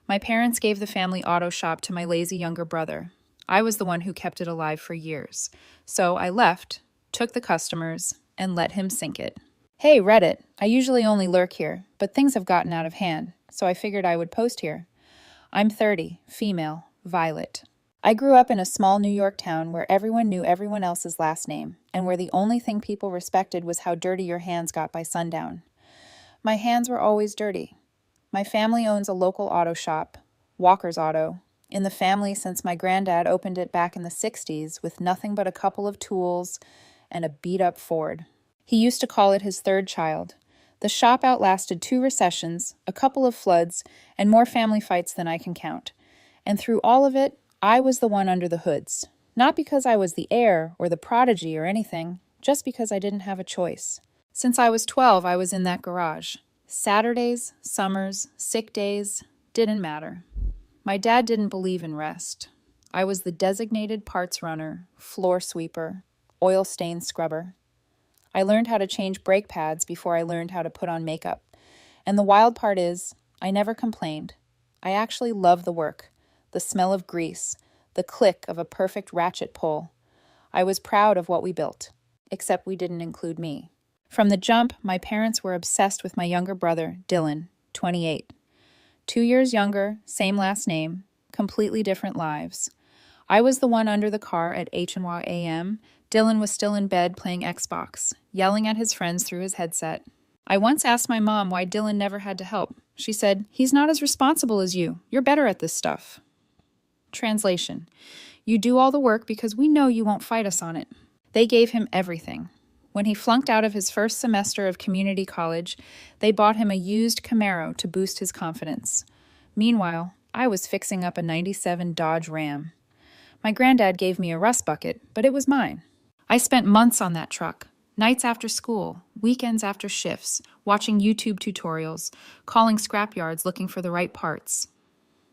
My parents gave the family auto shop to my lazy younger brother. I was the one who kept it alive for years. So I left, took the customers, and let him sink it. Hey, Reddit, I usually only lurk here, but things have gotten out of hand, so I figured I would post here. I'm 30, female, Violet. I grew up in a small New York town where everyone knew everyone else's last name, and where the only thing people respected was how dirty your hands got by sundown. My hands were always dirty. My family owns a local auto shop, Walker's Auto, in the family since my granddad opened it back in the 60s with nothing but a couple of tools and a beat-up Ford. He used to call it his third child. The shop outlasted 2 recessions, a couple of floods, and more family fights than I can count. And through all of it, I was the one under the hoods. Not because I was the heir or the prodigy or anything, just because I didn't have a choice. Since I was 12, I was in that garage. Saturdays, summers, sick days, didn't matter. My dad didn't believe in rest. I was the designated parts runner, floor sweeper, oil stain scrubber. I learned how to change brake pads before I learned how to put on makeup. And the wild part is, I never complained. I actually loved the work, the smell of grease, the click of a perfect ratchet pull. I was proud of what we built, except we didn't include me. From the jump, my parents were obsessed with my younger brother, Dylan, 28. 2 years younger, same last name, completely different lives. I was the one under the car at H&Y AM. Dylan was still in bed playing Xbox, yelling at his friends through his headset. I once asked my mom why Dylan never had to help. She said, "He's not as responsible as you. You're better at this stuff." Translation: You do all the work because we know you won't fight us on it. They gave him everything. When he flunked out of his first semester of community college, they bought him a used Camaro to boost his confidence. Meanwhile, I was fixing up a '97 Dodge Ram. My granddad gave me a rust bucket, but it was mine. I spent months on that truck, nights after school, weekends after shifts, watching YouTube tutorials, calling scrapyards looking for the right parts.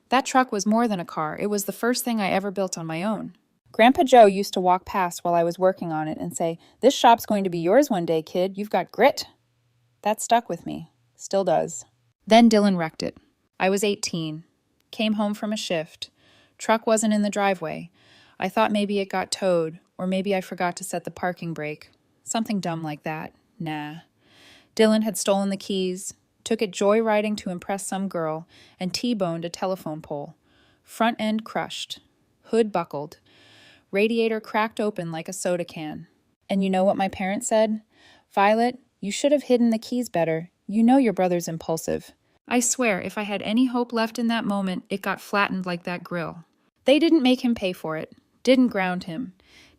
That truck was more than a car. It was the first thing I ever built on my own. Grandpa Joe used to walk past while I was working on it and say, "This shop's going to be yours one day, kid. You've got grit." That stuck with me. Still does. Then Dylan wrecked it. I was 18. Came home from a shift. Truck wasn't in the driveway. I thought maybe it got towed, or maybe I forgot to set the parking brake. Something dumb like that. Nah. Dylan had stolen the keys, took it joyriding to impress some girl, and T-boned a telephone pole. Front end crushed. Hood buckled. Radiator cracked open like a soda can. And you know what my parents said? "Violet, you should have hidden the keys better. You know your brother's impulsive." I swear, if I had any hope left in that moment, it got flattened like that grill. They didn't make him pay for it. Didn't ground him.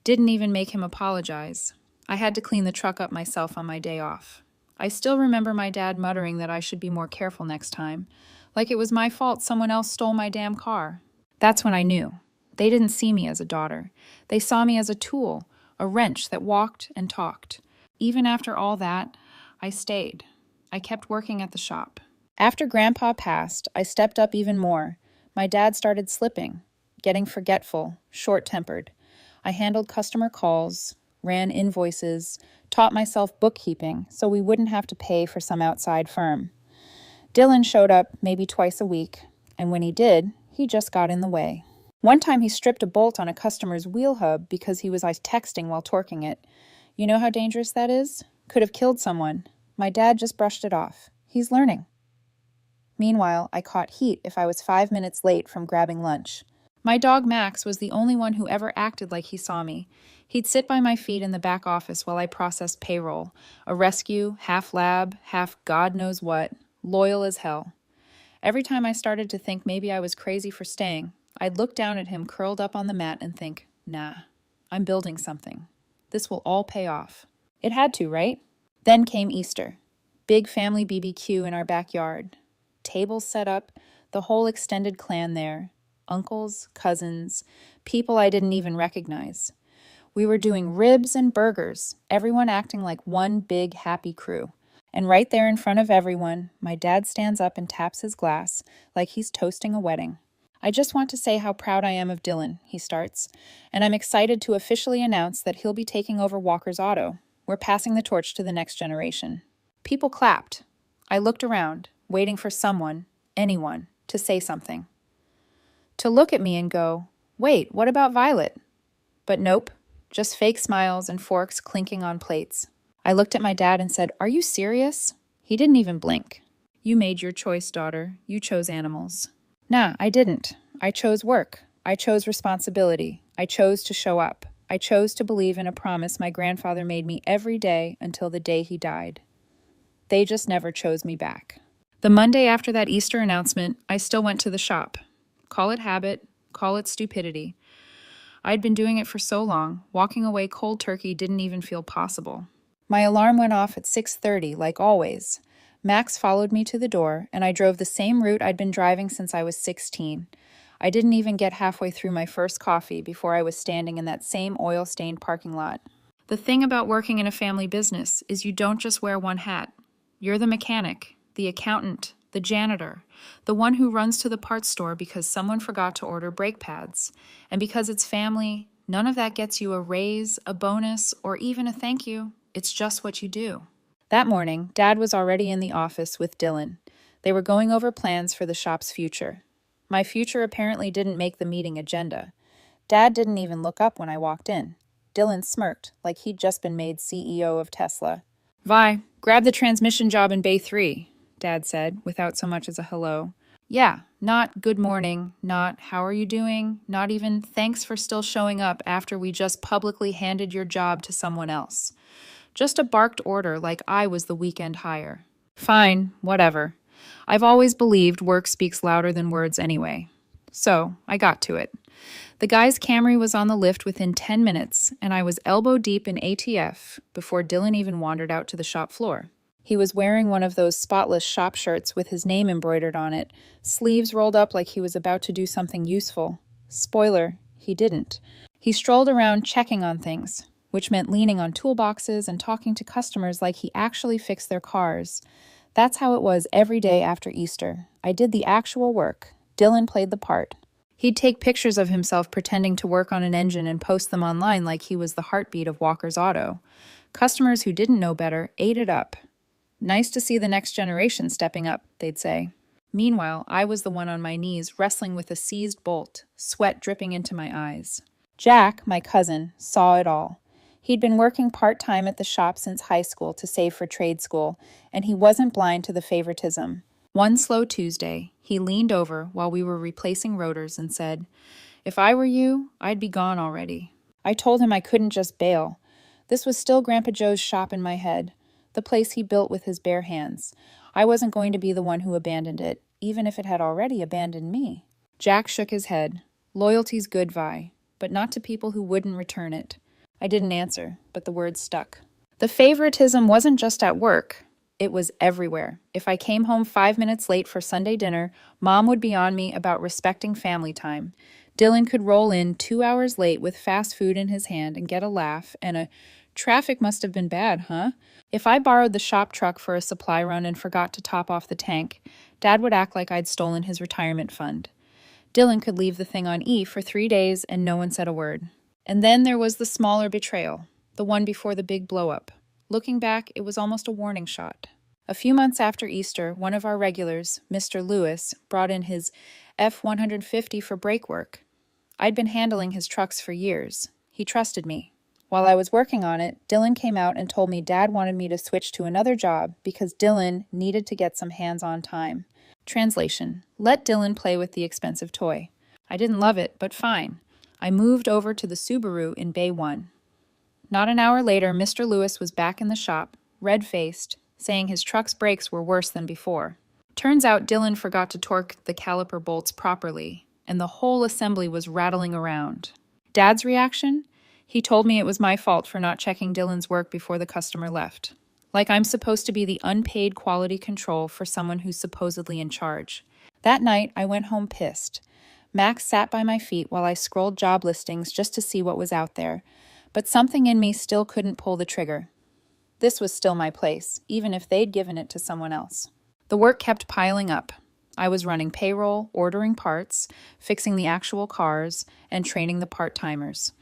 Didn't even make him apologize. I had to clean the truck up myself on my day off. I still remember my dad muttering that I should be more careful next time. Like it was my fault someone else stole my damn car. That's when I knew. They didn't see me as a daughter. They saw me as a tool, a wrench that walked and talked. Even after all that, I stayed. I kept working at the shop. After Grandpa passed, I stepped up even more. My dad started slipping, getting forgetful, short-tempered. I handled customer calls, ran invoices, taught myself bookkeeping so we wouldn't have to pay for some outside firm. Dylan showed up maybe twice a week, and when he did, he just got in the way. One time he stripped a bolt on a customer's wheel hub because he was texting while torquing it. You know how dangerous that is? Could have killed someone. My dad just brushed it off. He's learning. Meanwhile, I caught heat if I was 5 minutes late from grabbing lunch. My dog Max was the only one who ever acted like he saw me. He'd sit by my feet in the back office while I processed payroll, a rescue, half lab, half God knows what, loyal as hell. Every time I started to think maybe I was crazy for staying, I'd look down at him curled up on the mat and think, nah, I'm building something. This will all pay off. It had to, right? Then came Easter. Big family BBQ in our backyard. Tables set up, the whole extended clan there. Uncles, cousins, people I didn't even recognize. We were doing ribs and burgers, everyone acting like one big happy crew. And right there in front of everyone, my dad stands up and taps his glass like he's toasting a wedding. "I just want to say how proud I am of Dylan," he starts, "and I'm excited to officially announce that he'll be taking over Walker's Auto. We're passing the torch to the next generation." People clapped. I looked around, waiting for someone, anyone, to say something, to look at me and go, "Wait, what about Violet?" But nope, just fake smiles and forks clinking on plates. I looked at my dad and said, "Are you serious?" He didn't even blink. "You made your choice, daughter. You chose animals." Nah, I didn't. I chose work. I chose responsibility. I chose to show up. I chose to believe in a promise my grandfather made me every day until the day he died. They just never chose me back. The Monday after that Easter announcement, I still went to the shop. Call it habit, call it stupidity. I'd been doing it for so long, walking away cold turkey didn't even feel possible. My alarm went off at 6:30, like always. Max followed me to the door, and I drove the same route I'd been driving since I was 16. I didn't even get halfway through my first coffee before I was standing in that same oil-stained parking lot. The thing about working in a family business is you don't just wear one hat. You're the mechanic, the accountant, the janitor, the one who runs to the parts store because someone forgot to order brake pads. And because it's family, none of that gets you a raise, a bonus, or even a thank you. It's just what you do. That morning, Dad was already in the office with Dylan. They were going over plans for the shop's future. My future apparently didn't make the meeting agenda. Dad didn't even look up when I walked in. Dylan smirked, like he'd just been made CEO of Tesla. "Vi, grab the transmission job in Bay 3, Dad said, without so much as a hello. Yeah, not good morning, not how are you doing, not even thanks for still showing up after we just publicly handed your job to someone else. Just a barked order like I was the weekend hire. Fine, whatever. I've always believed work speaks louder than words anyway. So, I got to it. The guy's Camry was on the lift within 10 minutes, and I was elbow deep in ATF before Dylan even wandered out to the shop floor. He was wearing one of those spotless shop shirts with his name embroidered on it, sleeves rolled up like he was about to do something useful. Spoiler, he didn't. He strolled around checking on things, which meant leaning on toolboxes and talking to customers like he actually fixed their cars. That's how it was every day after Easter. I did the actual work. Dylan played the part. He'd take pictures of himself pretending to work on an engine and post them online like he was the heartbeat of Walker's Auto. Customers who didn't know better ate it up. "Nice to see the next generation stepping up," they'd say. Meanwhile, I was the one on my knees wrestling with a seized bolt, sweat dripping into my eyes. Jack, my cousin, saw it all. He'd been working part-time at the shop since high school to save for trade school, and he wasn't blind to the favoritism. One slow Tuesday, he leaned over while we were replacing rotors and said, "If I were you, I'd be gone already." I told him I couldn't just bail. This was still Grandpa Joe's shop in my head, the place he built with his bare hands. I wasn't going to be the one who abandoned it, even if it had already abandoned me. Jack shook his head. "Loyalty's good, Vi, but not to people who wouldn't return it." I didn't answer, but the words stuck. The favoritism wasn't just at work. It was everywhere. If I came home 5 minutes late for Sunday dinner, Mom would be on me about respecting family time. Dylan could roll in 2 hours late with fast food in his hand and get a laugh, and a "traffic must have been bad, huh?" If I borrowed the shop truck for a supply run and forgot to top off the tank, Dad would act like I'd stolen his retirement fund. Dylan could leave the thing on E for 3 days and no one said a word. And then there was the smaller betrayal, the one before the big blow-up. Looking back, it was almost a warning shot. A few months after Easter, one of our regulars, Mr. Lewis, brought in his F-150 for brake work. I'd been handling his trucks for years. He trusted me. While I was working on it, Dylan came out and told me Dad wanted me to switch to another job because Dylan needed to get some hands-on time. Translation: let Dylan play with the expensive toy. I didn't love it, but fine. I moved over to the Subaru in Bay 1. Not an hour later, Mr. Lewis was back in the shop, red-faced, saying his truck's brakes were worse than before. Turns out Dylan forgot to torque the caliper bolts properly, and the whole assembly was rattling around. Dad's reaction? He told me it was my fault for not checking Dylan's work before the customer left. Like I'm supposed to be the unpaid quality control for someone who's supposedly in charge. That night, I went home pissed. Max sat by my feet while I scrolled job listings just to see what was out there, but something in me still couldn't pull the trigger. This was still my place, even if they'd given it to someone else. The work kept piling up. I was running payroll, ordering parts, fixing the actual cars, and training the part-timers.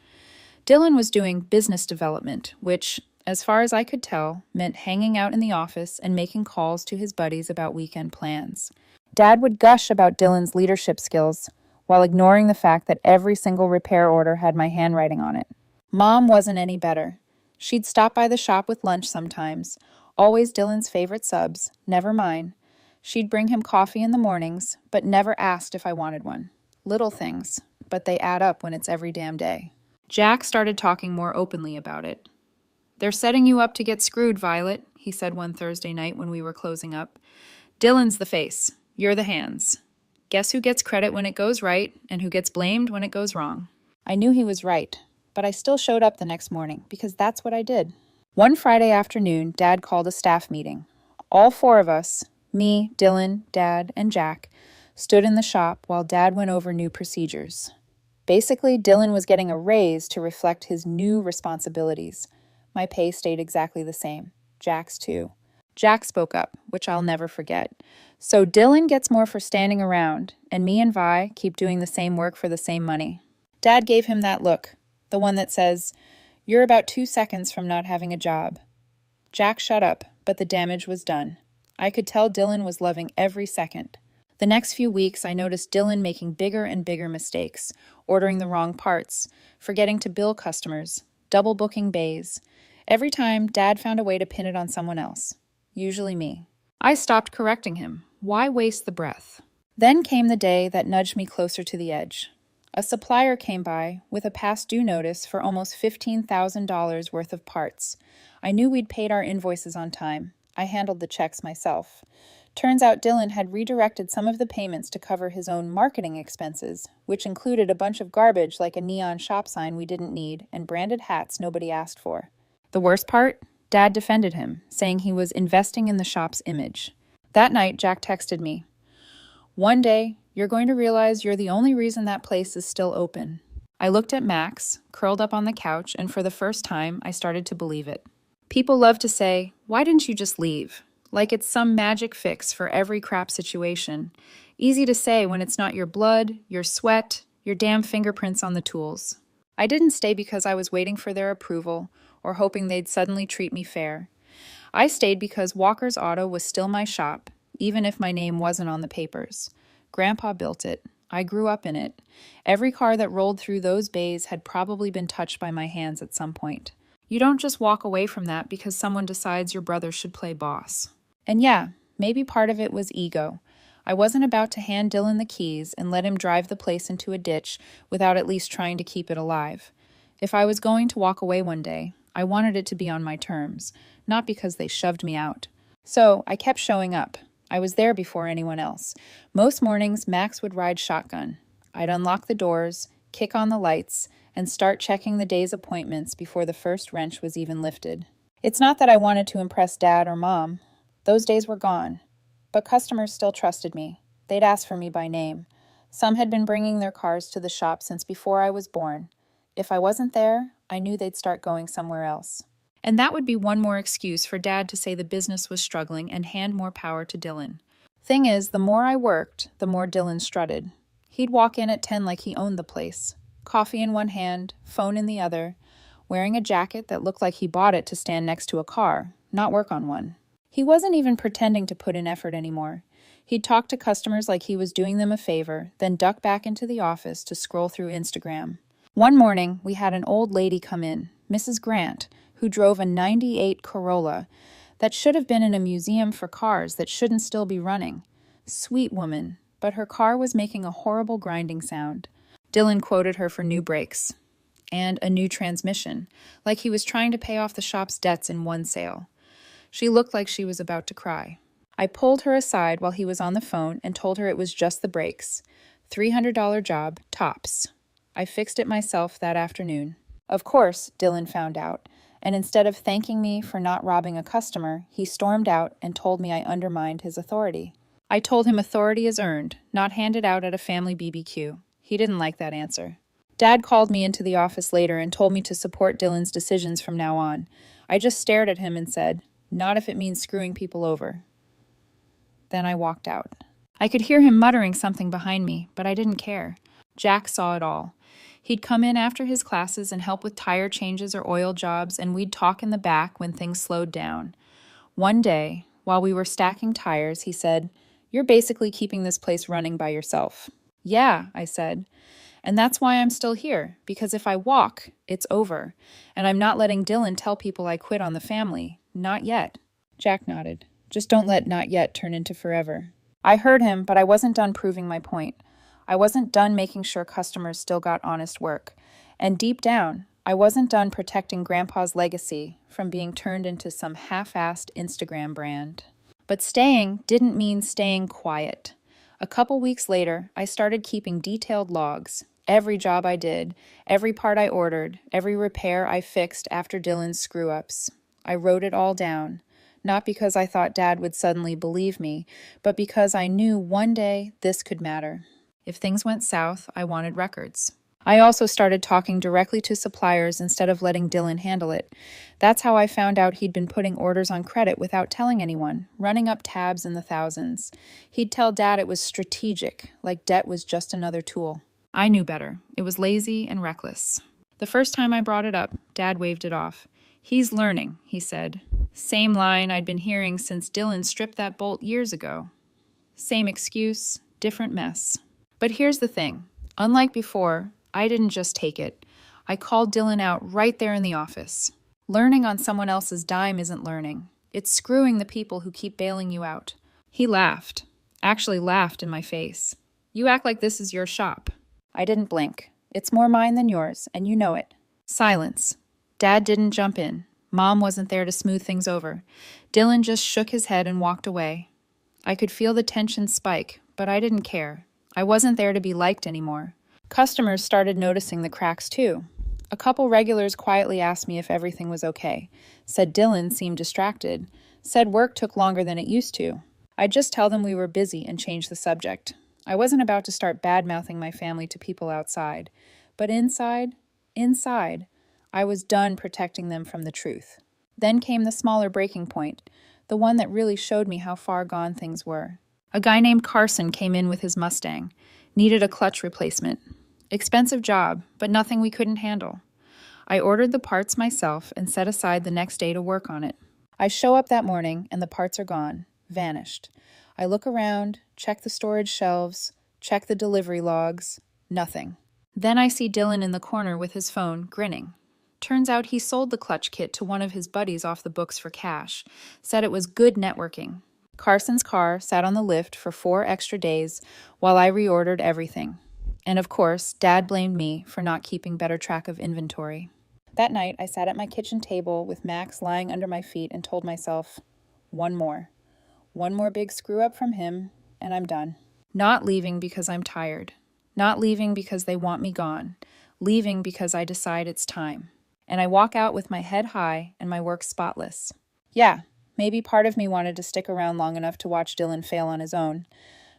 Dylan was doing business development, which, as far as I could tell, meant hanging out in the office and making calls to his buddies about weekend plans. Dad would gush about Dylan's leadership skills while ignoring the fact that every single repair order had my handwriting on it. Mom wasn't any better. She'd stop by the shop with lunch sometimes, always Dylan's favorite subs, never mine. She'd bring him coffee in the mornings, but never asked if I wanted one. Little things, but they add up when it's every damn day. Jack started talking more openly about it. "They're setting you up to get screwed, Violet," he said one Thursday night when we were closing up. "Dylan's the face. You're the hands. Guess who gets credit when it goes right and who gets blamed when it goes wrong?" I knew he was right, but I still showed up the next morning because that's what I did. One Friday afternoon, Dad called a staff meeting. All four of us, me, Dylan, Dad, and Jack, stood in the shop while Dad went over new procedures. Basically, Dylan was getting a raise to reflect his new responsibilities. My pay stayed exactly the same. Jack's too. Jack spoke up, which I'll never forget. "So Dylan gets more for standing around, and me and Vi keep doing the same work for the same money." Dad gave him that look, the one that says, "You're about 2 seconds from not having a job." Jack shut up, but the damage was done. I could tell Dylan was loving every second. The next few weeks, I noticed Dylan making bigger and bigger mistakes, ordering the wrong parts, forgetting to bill customers, double booking bays. Every time, Dad found a way to pin it on someone else, usually me. I stopped correcting him. Why waste the breath? Then came the day that nudged me closer to the edge. A supplier came by with a past due notice for almost $15,000 worth of parts. I knew we'd paid our invoices on time. I handled the checks myself. Turns out Dylan had redirected some of the payments to cover his own marketing expenses, which included a bunch of garbage like a neon shop sign we didn't need and branded hats nobody asked for. The worst part? Dad defended him, saying he was investing in the shop's image. That night, Jack texted me, "One day, you're going to realize you're the only reason that place is still open." I looked at Max, curled up on the couch, and for the first time, I started to believe it. People love to say, "Why didn't you just leave?" Like it's some magic fix for every crap situation. Easy to say when it's not your blood, your sweat, your damn fingerprints on the tools. I didn't stay because I was waiting for their approval or hoping they'd suddenly treat me fair. I stayed because Walker's Auto was still my shop, even if my name wasn't on the papers. Grandpa built it. I grew up in it. Every car that rolled through those bays had probably been touched by my hands at some point. You don't just walk away from that because someone decides your brother should play boss. And yeah, maybe part of it was ego. I wasn't about to hand Dylan the keys and let him drive the place into a ditch without at least trying to keep it alive. If I was going to walk away one day, I wanted it to be on my terms, not because they shoved me out. So I kept showing up. I was there before anyone else. Most mornings, Max would ride shotgun. I'd unlock the doors, kick on the lights, and start checking the day's appointments before the first wrench was even lifted. It's not that I wanted to impress Dad or Mom. Those days were gone. But customers still trusted me. They'd ask for me by name. Some had been bringing their cars to the shop since before I was born. If I wasn't there, I knew they'd start going somewhere else. And that would be one more excuse for Dad to say the business was struggling and hand more power to Dylan. Thing is, the more I worked, the more Dylan strutted. He'd walk in at 10 like he owned the place. Coffee in one hand, phone in the other, wearing a jacket that looked like he bought it to stand next to a car, not work on one. He wasn't even pretending to put in effort anymore. He'd talk to customers like he was doing them a favor, then duck back into the office to scroll through Instagram. One morning, we had an old lady come in, Mrs. Grant, who drove a '98 Corolla that should have been in a museum for cars that shouldn't still be running. Sweet woman, but her car was making a horrible grinding sound. Dylan quoted her for new brakes and a new transmission, like he was trying to pay off the shop's debts in one sale. She looked like she was about to cry. I pulled her aside while he was on the phone and told her it was just the brakes. $300 job, tops. I fixed it myself that afternoon. Of course, Dylan found out, and instead of thanking me for not robbing a customer, he stormed out and told me I undermined his authority. I told him authority is earned, not handed out at a family BBQ. He didn't like that answer. Dad called me into the office later and told me to support Dylan's decisions from now on. I just stared at him and said, "Not if it means screwing people over." Then I walked out. I could hear him muttering something behind me, but I didn't care. Jack saw it all. He'd come in after his classes and help with tire changes or oil jobs, and we'd talk in the back when things slowed down. One day, while we were stacking tires, he said, You're basically keeping this place running by yourself. Yeah, I said. And that's why I'm still here, because if I walk, it's over. And I'm not letting Dylan tell people I quit on the family. Not yet. Jack nodded. Just don't let not yet turn into forever. I heard him, but I wasn't done proving my point. I wasn't done making sure customers still got honest work. And deep down, I wasn't done protecting Grandpa's legacy from being turned into some half-assed Instagram brand. But staying didn't mean staying quiet. A couple weeks later, I started keeping detailed logs. Every job I did, every part I ordered, every repair I fixed after Dylan's screw-ups. I wrote it all down. Not because I thought Dad would suddenly believe me, but because I knew one day this could matter. If things went south, I wanted records. I also started talking directly to suppliers instead of letting Dylan handle it. That's how I found out he'd been putting orders on credit without telling anyone, running up tabs in the thousands. He'd tell Dad it was strategic, like debt was just another tool. I knew better. It was lazy and reckless. The first time I brought it up, Dad waved it off. He's learning, he said. Same line I'd been hearing since Dylan stripped that bolt years ago. Same excuse, different mess. But here's the thing. Unlike before, I didn't just take it. I called Dylan out right there in the office. Learning on someone else's dime isn't learning. It's screwing the people who keep bailing you out. He laughed. Actually laughed in my face. You act like this is your shop. I didn't blink. It's more mine than yours, and you know it. Silence. Dad didn't jump in. Mom wasn't there to smooth things over. Dylan just shook his head and walked away. I could feel the tension spike, but I didn't care. I wasn't there to be liked anymore. Customers started noticing the cracks too. A couple regulars quietly asked me if everything was okay. Said Dylan seemed distracted. Said work took longer than it used to. I'd just tell them we were busy and change the subject. I wasn't about to start bad-mouthing my family to people outside. But inside, I was done protecting them from the truth. Then came the smaller breaking point, the one that really showed me how far gone things were. A guy named Carson came in with his Mustang. Needed a clutch replacement. Expensive job, but nothing we couldn't handle. I ordered the parts myself and set aside the next day to work on it. I show up that morning and the parts are gone, vanished. I look around, check the storage shelves, check the delivery logs, nothing. Then I see Dylan in the corner with his phone, grinning. Turns out he sold the clutch kit to one of his buddies off the books for cash. Said it was good networking. Carson's car sat on the lift for 4 extra days while I reordered everything. And of course, Dad blamed me for not keeping better track of inventory. That night, I sat at my kitchen table with Max lying under my feet and told myself, one more big screw-up from him, and I'm done. Not leaving because I'm tired. Not leaving because they want me gone. Leaving because I decide it's time. And I walk out with my head high and my work spotless. Yeah, maybe part of me wanted to stick around long enough to watch Dylan fail on his own.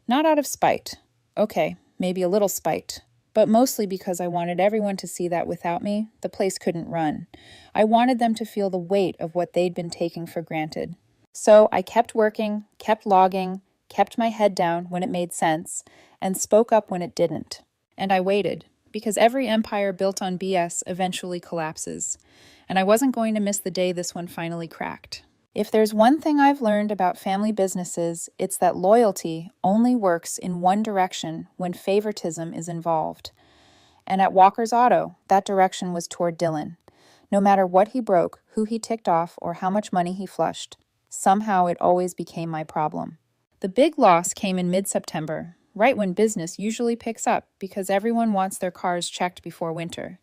Not out of spite. Okay, maybe a little spite. But mostly because I wanted everyone to see that without me, the place couldn't run. I wanted them to feel the weight of what they'd been taking for granted. So I kept working, kept logging, kept my head down when it made sense, and spoke up when it didn't. And I waited, because every empire built on BS eventually collapses. And I wasn't going to miss the day this one finally cracked. If there's one thing I've learned about family businesses, it's that loyalty only works in one direction when favoritism is involved. And at Walker's Auto, that direction was toward Dylan. No matter what he broke, who he ticked off, or how much money he flushed, somehow it always became my problem. The big loss came in mid-September, right when business usually picks up because everyone wants their cars checked before winter.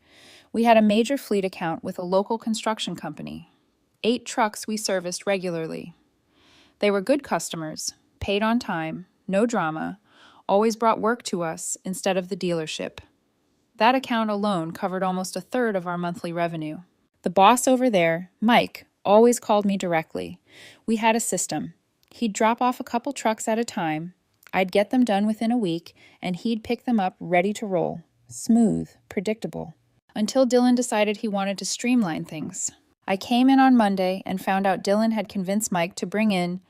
We had a major fleet account with a local construction company. 8 trucks we serviced regularly. They were good customers, paid on time, no drama, always brought work to us instead of the dealership. That account alone covered almost a third of our monthly revenue. The boss over there, Mike, always called me directly. We had a system. He'd drop off a couple trucks at a time, I'd get them done within a week, and he'd pick them up ready to roll. Smooth, predictable. Until Dylan decided he wanted to streamline things. I came in on Monday and found out Dylan had convinced Mike to bring in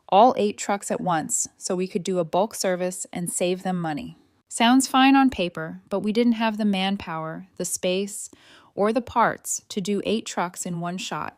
all 8 trucks at once so we could do a bulk service and save them money. Sounds fine on paper, but we didn't have the manpower, the space, or the parts to do 8 trucks in one shot.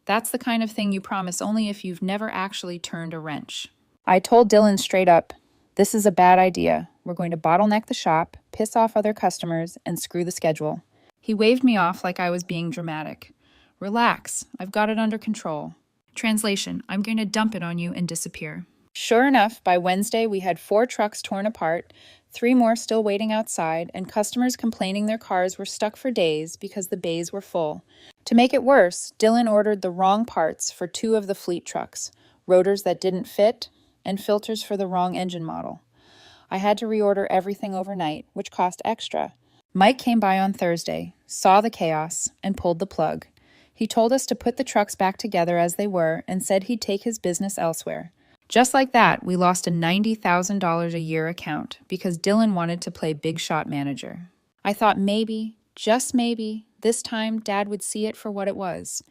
That's the kind of thing you promise only if you've never actually turned a wrench. I told Dylan straight up, "This is a bad idea. We're going to bottleneck the shop, piss off other customers, and screw the schedule." He waved me off like I was being dramatic. "Relax, I've got it under control." Translation, I'm going to dump it on you and disappear. Sure enough, by Wednesday, we had 4 trucks torn apart, 3 more still waiting outside, and customers complaining their cars were stuck for days because the bays were full. To make it worse, Dylan ordered the wrong parts for 2 of the fleet trucks, rotors that didn't fit, and filters for the wrong engine model. I had to reorder everything overnight, which cost extra. Mike came by on Thursday, saw the chaos, and pulled the plug. He told us to put the trucks back together as they were and said he'd take his business elsewhere. Just like that, we lost a $90,000 a year account because Dylan wanted to play big shot manager. I thought maybe, just maybe, this time Dad would see it for what it was.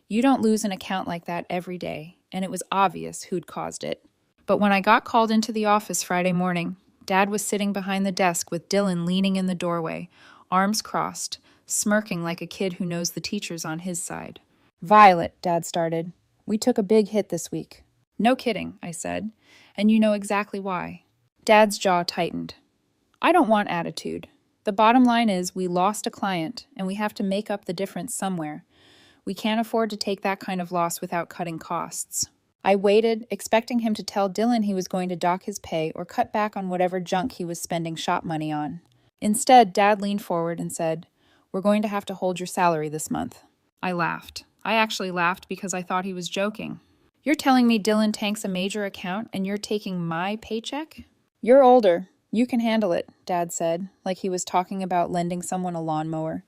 You don't lose an account like that every day, and it was obvious who'd caused it. But when I got called into the office Friday morning, Dad was sitting behind the desk with Dylan leaning in the doorway, arms crossed, smirking like a kid who knows the teacher's on his side. "Violet," Dad started, "we took a big hit this week." "No kidding," I said, "and you know exactly why." Dad's jaw tightened. "I don't want attitude. The bottom line is we lost a client, and we have to make up the difference somewhere. We can't afford to take that kind of loss without cutting costs." I waited, expecting him to tell Dylan he was going to dock his pay or cut back on whatever junk he was spending shop money on. Instead, Dad leaned forward and said, "We're going to have to hold your salary this month." I laughed. I actually laughed because I thought he was joking. "You're telling me Dylan tanks a major account and you're taking my paycheck?" "You're older. You can handle it," Dad said, like he was talking about lending someone a lawnmower.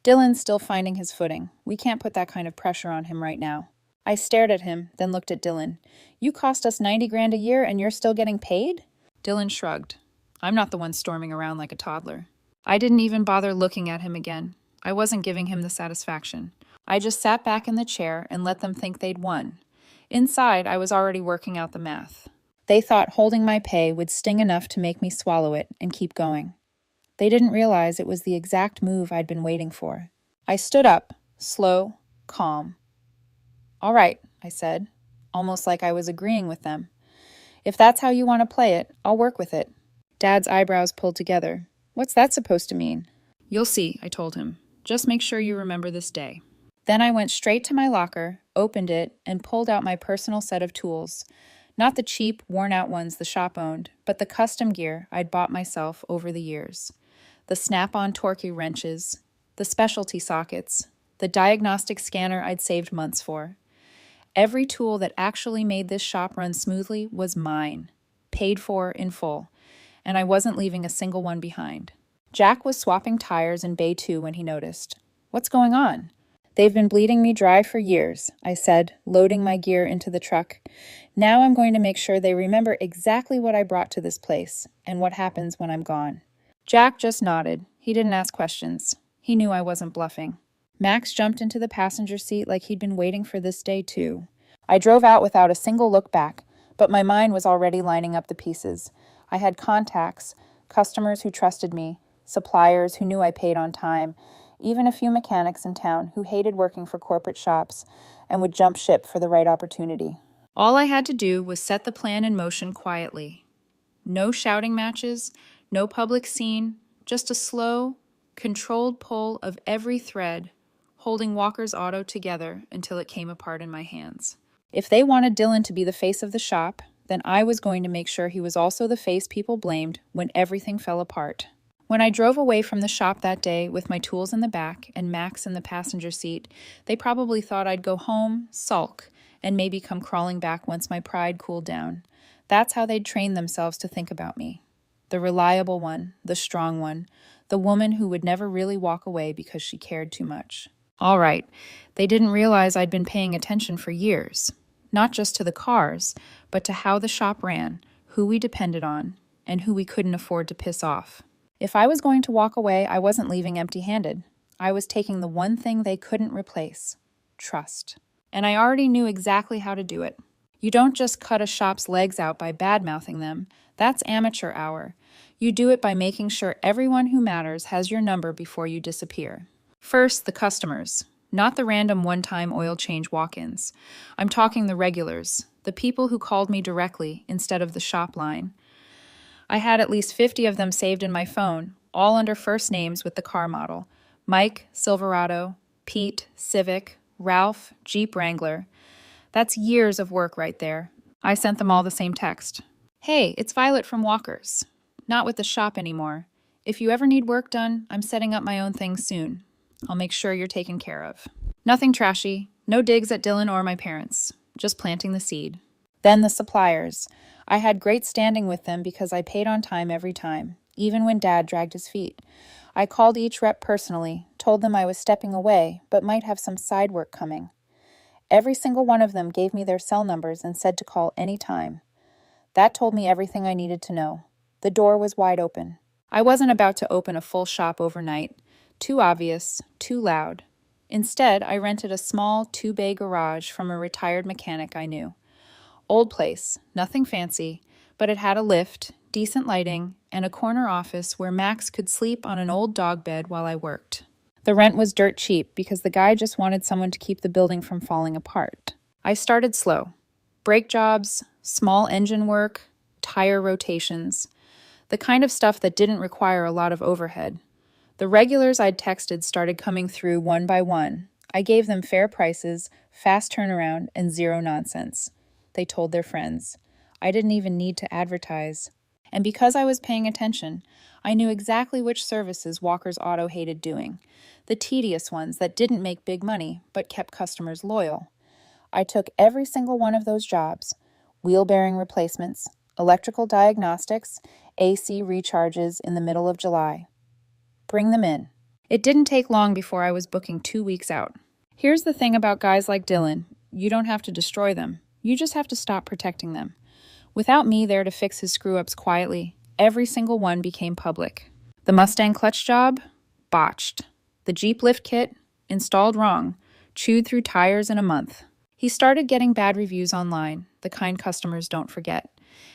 "Dylan's still finding his footing. We can't put that kind of pressure on him right now." I stared at him, then looked at Dylan. "You cost us $90,000 a year and you're still getting paid?" Dylan shrugged. "I'm not the one storming around like a toddler." I didn't even bother looking at him again. I wasn't giving him the satisfaction. I just sat back in the chair and let them think they'd won. Inside, I was already working out the math. They thought holding my pay would sting enough to make me swallow it and keep going. They didn't realize it was the exact move I'd been waiting for. I stood up, slow, calm. "All right," I said, almost like I was agreeing with them. "If that's how you want to play it, I'll work with it." Dad's eyebrows pulled together. "What's that supposed to mean?" "You'll see," I told him. "Just make sure you remember this day." Then I went straight to my locker, opened it, and pulled out my personal set of tools. Not the cheap, worn-out ones the shop owned, but the custom gear I'd bought myself over the years. The snap-on Torquey wrenches, the specialty sockets, the diagnostic scanner I'd saved months for. Every tool that actually made this shop run smoothly was mine, paid for in full, and I wasn't leaving a single one behind. Jack was swapping tires in Bay 2 when he noticed. "What's going on?" "They've been bleeding me dry for years," I said, loading my gear into the truck. "Now I'm going to make sure they remember exactly what I brought to this place and what happens when I'm gone." Jack just nodded. He didn't ask questions. He knew I wasn't bluffing. Max jumped into the passenger seat like he'd been waiting for this day too. I drove out without a single look back, but my mind was already lining up the pieces. I had contacts, customers who trusted me, suppliers who knew I paid on time, even a few mechanics in town who hated working for corporate shops and would jump ship for the right opportunity. All I had to do was set the plan in motion quietly. No shouting matches, no public scene, just a slow, controlled pull of every thread, holding Walker's auto together until it came apart in my hands. If they wanted Dylan to be the face of the shop, then I was going to make sure he was also the face people blamed when everything fell apart. When I drove away from the shop that day with my tools in the back and Max in the passenger seat, they probably thought I'd go home, sulk, and maybe come crawling back once my pride cooled down. That's how they'd trained themselves to think about me. The reliable one, the strong one, the woman who would never really walk away because she cared too much. All right, they didn't realize I'd been paying attention for years, not just to the cars, but to how the shop ran, who we depended on, and who we couldn't afford to piss off. If I was going to walk away, I wasn't leaving empty-handed. I was taking the one thing they couldn't replace: trust. And I already knew exactly how to do it. You don't just cut a shop's legs out by bad-mouthing them. That's amateur hour. You do it by making sure everyone who matters has your number before you disappear. First, the customers, not the random one-time oil change walk-ins. I'm talking the regulars, the people who called me directly instead of the shop line. I had at least 50 of them saved in my phone, all under first names with the car model: Mike, Silverado; Pete, Civic; Ralph, Jeep Wrangler. That's years of work right there. I sent them all the same text. Hey, it's Violet from Walker's. Not with the shop anymore. If you ever need work done, I'm setting up my own thing soon. I'll make sure you're taken care of. Nothing trashy, no digs at Dylan or my parents, just planting the seed. Then the suppliers. I had great standing with them because I paid on time every time, even when Dad dragged his feet. I called each rep personally, told them I was stepping away, but might have some side work coming. Every single one of them gave me their cell numbers and said to call any time. That told me everything I needed to know. The door was wide open. I wasn't about to open a full shop overnight. Too obvious, too loud. Instead, I rented a small 2-bay garage from a retired mechanic I knew. Old place, nothing fancy, but it had a lift, decent lighting, and a corner office where Max could sleep on an old dog bed while I worked. The rent was dirt cheap because the guy just wanted someone to keep the building from falling apart. I started slow. Brake jobs, small engine work, tire rotations. The kind of stuff that didn't require a lot of overhead. The regulars I'd texted started coming through one by one. I gave them fair prices, fast turnaround, and zero nonsense. They told their friends. I didn't even need to advertise. And because I was paying attention, I knew exactly which services Walker's Auto hated doing. The tedious ones that didn't make big money, but kept customers loyal. I took every single one of those jobs: wheel bearing replacements, electrical diagnostics, AC recharges in the middle of July. Bring them in. It didn't take long before I was booking 2 weeks out. Here's the thing about guys like Dylan: you don't have to destroy them. You just have to stop protecting them. Without me there to fix his screw-ups quietly, every single one became public. The Mustang clutch job? Botched. The Jeep lift kit? Installed wrong. Chewed through tires in a month. He started getting bad reviews online, the kind customers don't forget.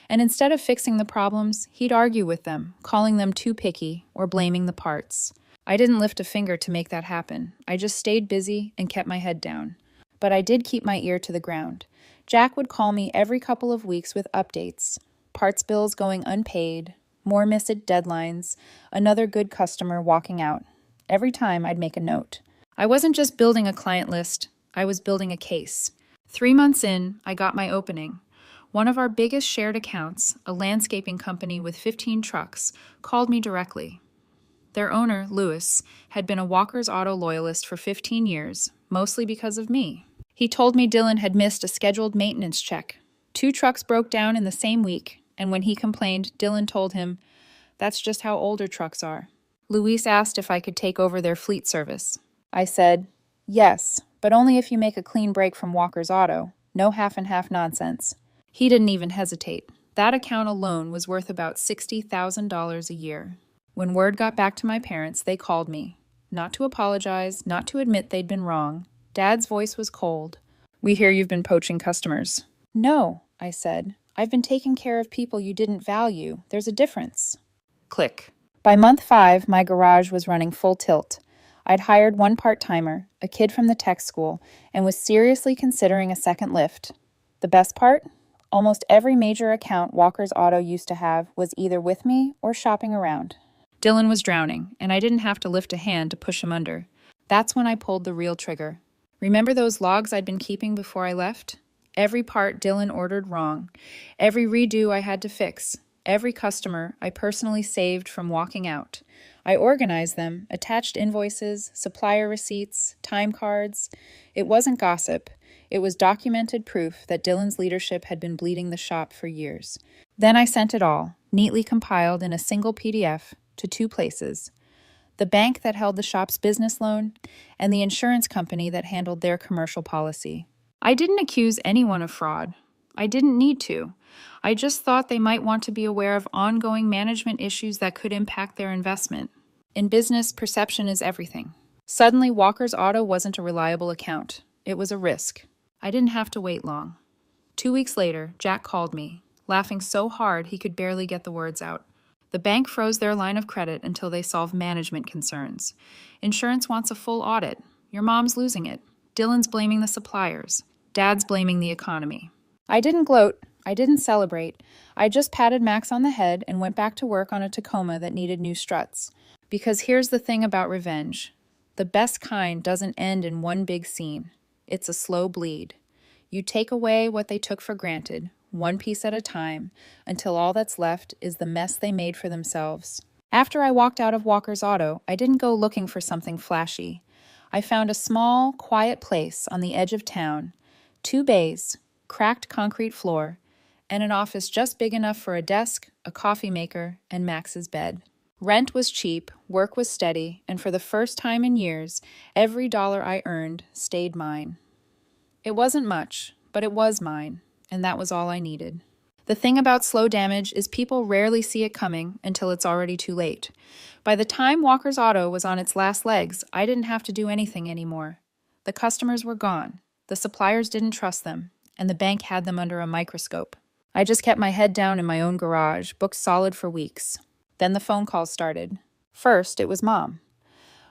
And instead of fixing the problems, he'd argue with them, calling them too picky or blaming the parts. I didn't lift a finger to make that happen. I just stayed busy and kept my head down. But I did keep my ear to the ground. Jack would call me every couple of weeks with updates. Parts bills going unpaid, more missed deadlines, another good customer walking out. Every time I'd make a note. I wasn't just building a client list, I was building a case. 3 months in, I got my opening. One of our biggest shared accounts, a landscaping company with 15 trucks, called me directly. Their owner, Lewis, had been a Walker's Auto loyalist for 15 years, mostly because of me. He told me Dylan had missed a scheduled maintenance check. 2 trucks broke down in the same week, and when he complained, Dylan told him, "That's just how older trucks are." Luis asked if I could take over their fleet service. I said, "Yes, but only if you make a clean break from Walker's Auto. No half-and-half nonsense." He didn't even hesitate. That account alone was worth about $60,000 a year. When word got back to my parents, they called me. Not to apologize, not to admit they'd been wrong. Dad's voice was cold. "We hear you've been poaching customers." "No," I said. "I've been taking care of people you didn't value. There's a difference." Click. By month 5, my garage was running full tilt. I'd hired one part-timer, a kid from the tech school, and was seriously considering a second lift. The best part? Almost every major account Walker's Auto used to have was either with me or shopping around. Dylan was drowning, and I didn't have to lift a hand to push him under. That's when I pulled the real trigger. Remember those logs I'd been keeping before I left? Every part Dylan ordered wrong. Every redo I had to fix. Every customer I personally saved from walking out. I organized them, attached invoices, supplier receipts, time cards. It wasn't gossip. It was documented proof that Dylan's leadership had been bleeding the shop for years. Then I sent it all, neatly compiled in a single PDF, to 2 places: the bank that held the shop's business loan and the insurance company that handled their commercial policy. I didn't accuse anyone of fraud. I didn't need to. I just thought they might want to be aware of ongoing management issues that could impact their investment. In business, perception is everything. Suddenly, Walker's Auto wasn't a reliable account. It was a risk. I didn't have to wait long. 2 weeks later, Jack called me, laughing so hard he could barely get the words out. The bank froze their line of credit until they solved management concerns. Insurance wants a full audit. Your mom's losing it. Dylan's blaming the suppliers. Dad's blaming the economy. I didn't gloat. I didn't celebrate. I just patted Max on the head and went back to work on a Tacoma that needed new struts. Because here's the thing about revenge. The best kind doesn't end in one big scene. It's a slow bleed. You take away what they took for granted, one piece at a time, until all that's left is the mess they made for themselves. After I walked out of Walker's Auto, I didn't go looking for something flashy. I found a small, quiet place on the edge of town, 2 bays, cracked concrete floor, and an office just big enough for a desk, a coffee maker, and Max's bed. Rent was cheap, work was steady, and for the first time in years, every dollar I earned stayed mine. It wasn't much, but it was mine, and that was all I needed. The thing about slow damage is people rarely see it coming until it's already too late. By the time Walker's Auto was on its last legs, I didn't have to do anything anymore. The customers were gone, the suppliers didn't trust them, and the bank had them under a microscope. I just kept my head down in my own garage, booked solid for weeks. Then the phone calls started. First, it was Mom.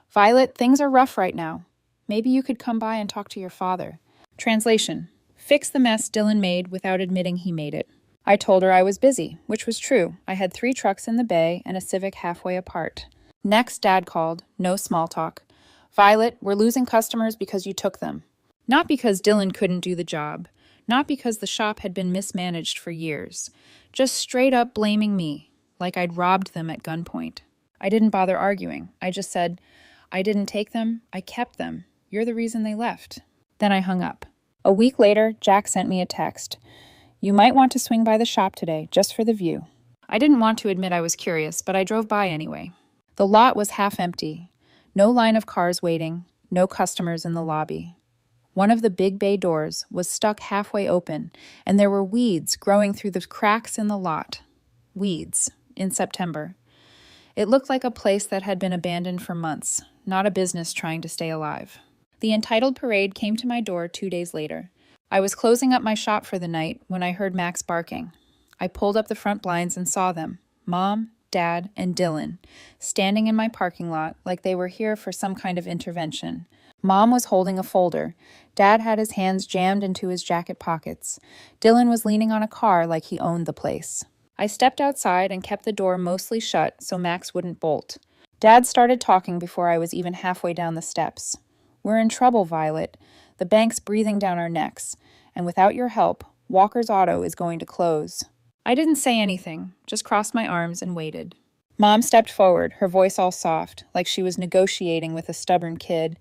"Violet, things are rough right now. Maybe you could come by and talk to your father." Translation: fix the mess Dylan made without admitting he made it. I told her I was busy, which was true. I had 3 trucks in the bay and a Civic halfway apart. Next, Dad called. No small talk. "Violet, we're losing customers because you took them." Not because Dylan couldn't do the job. Not because the shop had been mismanaged for years. Just straight up blaming me, like I'd robbed them at gunpoint. I didn't bother arguing. I just said, "I didn't take them. I kept them. You're the reason they left." Then I hung up. A week later, Jack sent me a text. "You might want to swing by the shop today, just for the view." I didn't want to admit I was curious, but I drove by anyway. The lot was half empty. No line of cars waiting, no customers in the lobby. One of the big bay doors was stuck halfway open, and there were weeds growing through the cracks in the lot. Weeds, in September. It looked like a place that had been abandoned for months, not a business trying to stay alive. The entitled parade came to my door 2 days later. I was closing up my shop for the night when I heard Max barking. I pulled up the front blinds and saw them, Mom, Dad, and Dylan, standing in my parking lot like they were here for some kind of intervention. Mom was holding a folder. Dad had his hands jammed into his jacket pockets. Dylan was leaning on a car like he owned the place. I stepped outside and kept the door mostly shut so Max wouldn't bolt. Dad started talking before I was even halfway down the steps. "We're in trouble, Violet. The bank's breathing down our necks, and without your help, Walker's Auto is going to close." I didn't say anything, just crossed my arms and waited. Mom stepped forward, her voice all soft, like she was negotiating with a stubborn kid.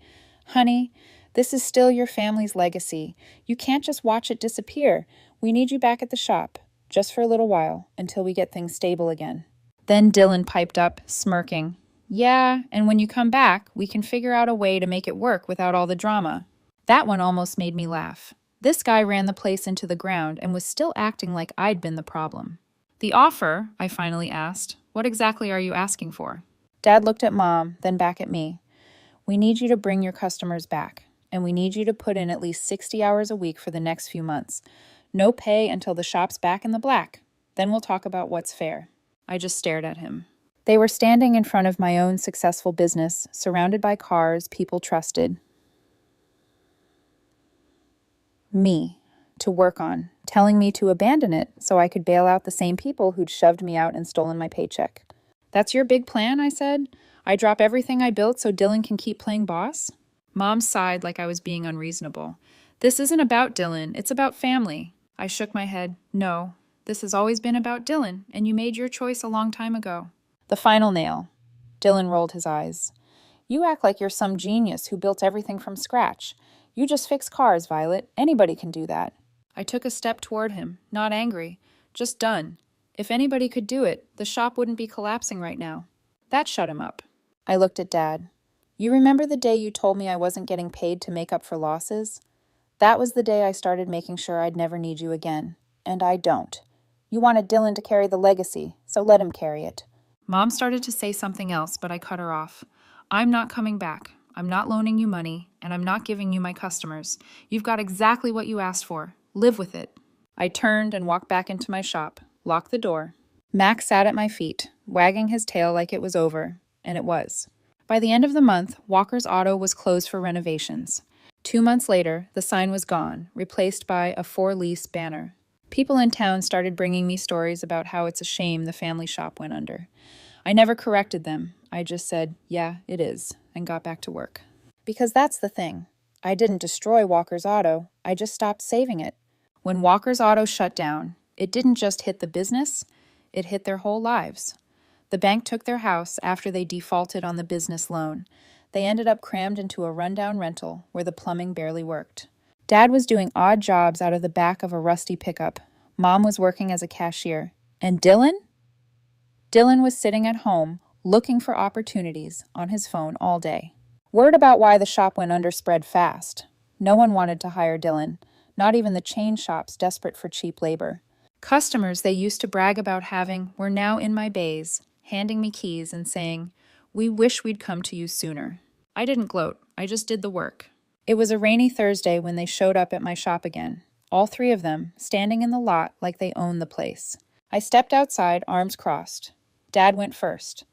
"Honey, this is still your family's legacy. You can't just watch it disappear. We need you back at the shop, just for a little while, until we get things stable again." Then Dylan piped up, smirking. "Yeah, and when you come back, we can figure out a way to make it work without all the drama." That one almost made me laugh. This guy ran the place into the ground and was still acting like I'd been the problem. "The offer," I finally asked, "what exactly are you asking for?" Dad looked at Mom, then back at me. "We need you to bring your customers back, and we need you to put in at least 60 hours a week for the next few months. No pay until the shop's back in the black. Then we'll talk about what's fair." I just stared at him. They were standing in front of my own successful business, surrounded by cars people trusted. Me, to work on, telling me to abandon it so I could bail out the same people who'd shoved me out and stolen my paycheck. "That's your big plan?" I said. "I drop everything I built so Dylan can keep playing boss?" Mom sighed like I was being unreasonable. "This isn't about Dylan, it's about family." I shook my head. "No, this has always been about Dylan, and you made your choice a long time ago." The final nail. Dylan rolled his eyes. "You act like you're some genius who built everything from scratch. You just fix cars, Violet. Anybody can do that." I took a step toward him, not angry, just done. If anybody could do it, the shop wouldn't be collapsing right now. That shut him up. I looked at Dad. "You remember the day you told me I wasn't getting paid to make up for losses? That was the day I started making sure I'd never need you again. And I don't. You wanted Dylan to carry the legacy, so let him carry it." Mom started to say something else, but I cut her off. "I'm not coming back. I'm not loaning you money, and I'm not giving you my customers. You've got exactly what you asked for. Live with it." I turned and walked back into my shop, locked the door. Max sat at my feet, wagging his tail like it was over, and it was. By the end of the month, Walker's Auto was closed for renovations. 2 months later, the sign was gone, replaced by a for lease banner. People in town started bringing me stories about how it's a shame the family shop went under. I never corrected them. I just said, yeah, it is, and got back to work. Because that's the thing. I didn't destroy Walker's Auto, I just stopped saving it. When Walker's Auto shut down, it didn't just hit the business, it hit their whole lives. The bank took their house after they defaulted on the business loan. They ended up crammed into a rundown rental where the plumbing barely worked. Dad was doing odd jobs out of the back of a rusty pickup. Mom was working as a cashier. And Dylan? Dylan was sitting at home, looking for opportunities on his phone all day. Word about why the shop went under spread fast. No one wanted to hire Dylan, not even the chain shops desperate for cheap labor. Customers they used to brag about having were now in my bays, handing me keys and saying, "We wish we'd come to you sooner." I didn't gloat, I just did the work. It was a rainy Thursday when they showed up at my shop again, all three of them, standing in the lot like they owned the place. I stepped outside, arms crossed. Dad went first.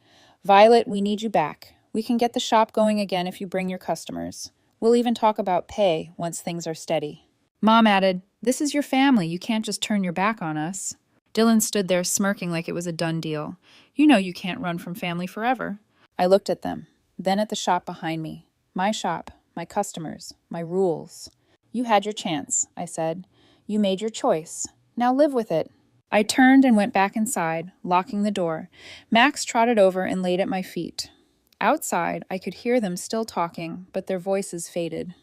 "Violet, we need you back. We can get the shop going again if you bring your customers. We'll even talk about pay once things are steady." Mom added, "This is your family. You can't just turn your back on us." Dylan stood there smirking like it was a done deal. "You know you can't run from family forever." I looked at them, then at the shop behind me. My shop, my customers, my rules. "You had your chance," I said. "You made your choice. Now live with it." I turned and went back inside, locking the door. Max trotted over and laid at my feet. Outside, I could hear them still talking, but their voices faded.